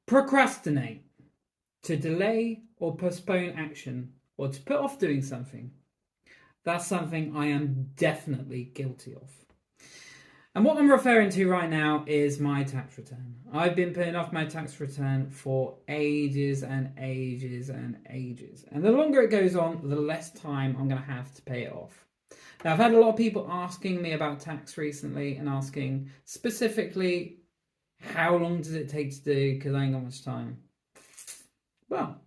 Procrastinate. To delay or postpone action or to put off doing something. That's something I am definitely guilty of. And what I'm referring to right now is my tax return. I've been putting off my tax return for ages and ages and ages. And the longer it goes on, the less time I'm going to have to pay it off. Now, I've had a lot of people asking me about tax recently and asking specifically, how long does it take to do? Because I ain't got much time. Well,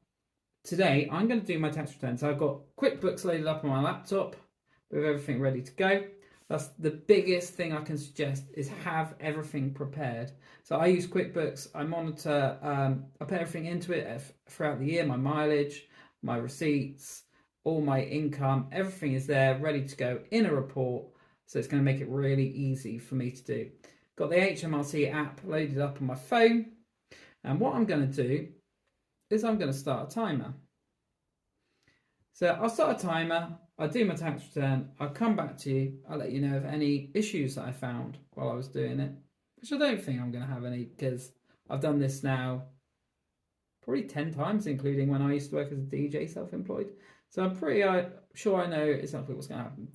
today I'm going to do my tax return. So I've got QuickBooks loaded up on my laptop with everything ready to go. That's the biggest thing I can suggest, is have everything prepared. So I use QuickBooks. I monitor, I put everything into it throughout the year, my mileage, my receipts, all my income, everything is there ready to go in a report. So it's going to make it really easy for me to do. Got the HMRC app loaded up on my phone. And what I'm going to do is I'm going to start a timer. So I'll start a timer, I'll do my tax return, I'll come back to you, I'll let you know of any issues that I found while I was doing it, which I don't think I'm going to have any, because I've done this now probably 10 times, including when I used to work as a DJ self-employed. So I'm pretty sure I know exactly what's going to happen.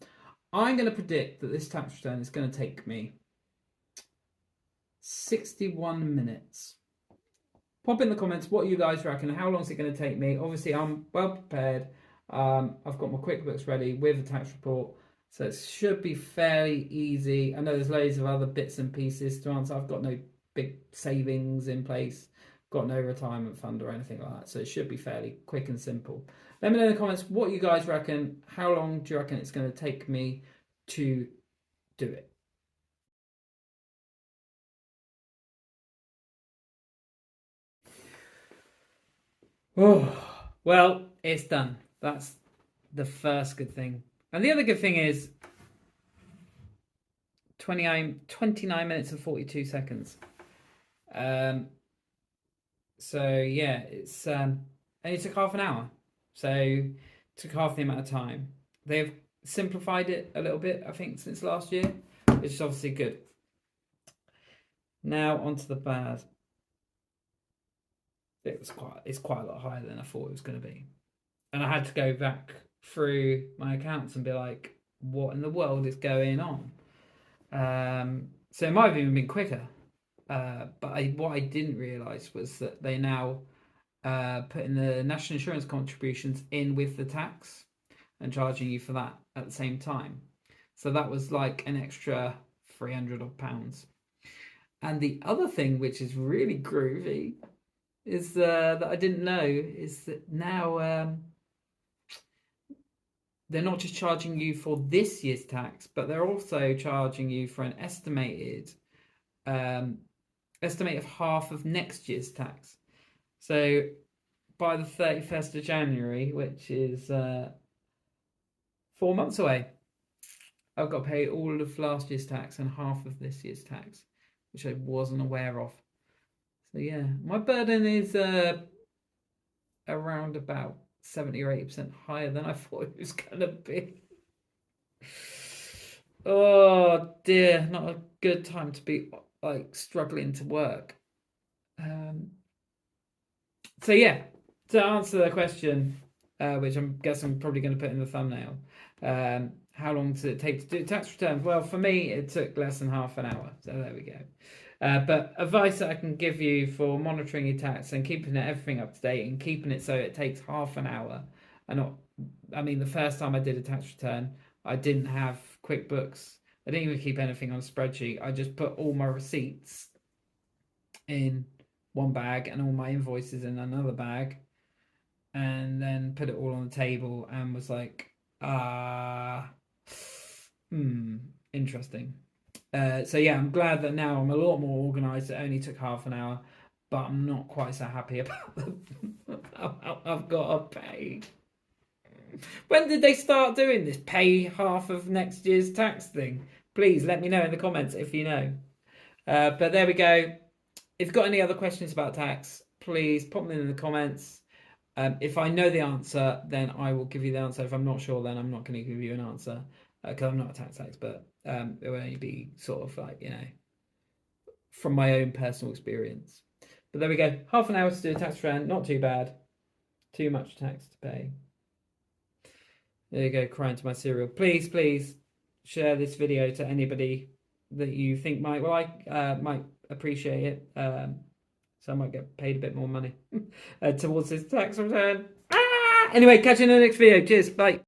I'm going to predict that this tax return is going to take me 61 minutes. Pop in the comments what you guys reckon. How long is it going to take me? Obviously, I'm well prepared. I've got my QuickBooks ready with a tax report, so it should be fairly easy. I know there's loads of other bits and pieces to answer. I've got no big savings in place, got no retirement fund or anything like that, so it should be fairly quick and simple. Let me know in the comments what you guys reckon. How long do you reckon it's going to take me to do it? Oh, well, it's done. That's the first good thing. And the other good thing is 29 minutes and 42 seconds. So yeah, it's only took half an hour. So it took half the amount of time. They've simplified it a little bit, I think, since last year, which is obviously good. Now onto the bad. It's quite a lot higher than I thought it was going to be. And I had to go back through my accounts and be like, what in the world is going on? So it might have even been quicker. But what I didn't realise was that they now putting the national insurance contributions in with the tax and charging you for that at the same time. So that was like an extra 300 odd pounds. And the other thing, which is really groovy, is that I didn't know, is that now they're not just charging you for this year's tax, but they're also charging you for an estimate of half of next year's tax. So by the 31st of January, which is 4 months away, I've got to pay all of last year's tax and half of this year's tax, which I wasn't aware of. So yeah, my burden is around about 70 or 80% higher than I thought it was going to be. Oh dear, not a good time to be like struggling to work. So yeah, to answer the question, which I'm guessing I'm probably going to put in the thumbnail, how long does it take to do tax returns? Well, for me, it took less than half an hour. So there we go. But advice that I can give you for monitoring your tax and keeping everything up to date and keeping it so it takes half an hour. The first time I did a tax return, I didn't have QuickBooks. I didn't even keep anything on a spreadsheet. I just put all my receipts in one bag and all my invoices in another bag, and then put it all on the table and was like, interesting. So yeah, I'm glad that now I'm a lot more organised. It only took half an hour, but I'm not quite so happy about how I've got to pay. When did they start doing this pay half of next year's tax thing? Please let me know in the comments if you know. But there we go. If you've got any other questions about tax, please pop them in the comments. If I know the answer, then I will give you the answer. If I'm not sure, then I'm not going to give you an answer because I'm not a tax expert. It will only be sort of like, from my own personal experience. But there we go. Half an hour to do a tax return. Not too bad. Too much tax to pay. There you go, crying to my cereal. Please, please share this video to anybody that you think might might appreciate it. So I might get paid a bit more money towards this tax return. Anyway, catch you in the next video. Cheers. Bye.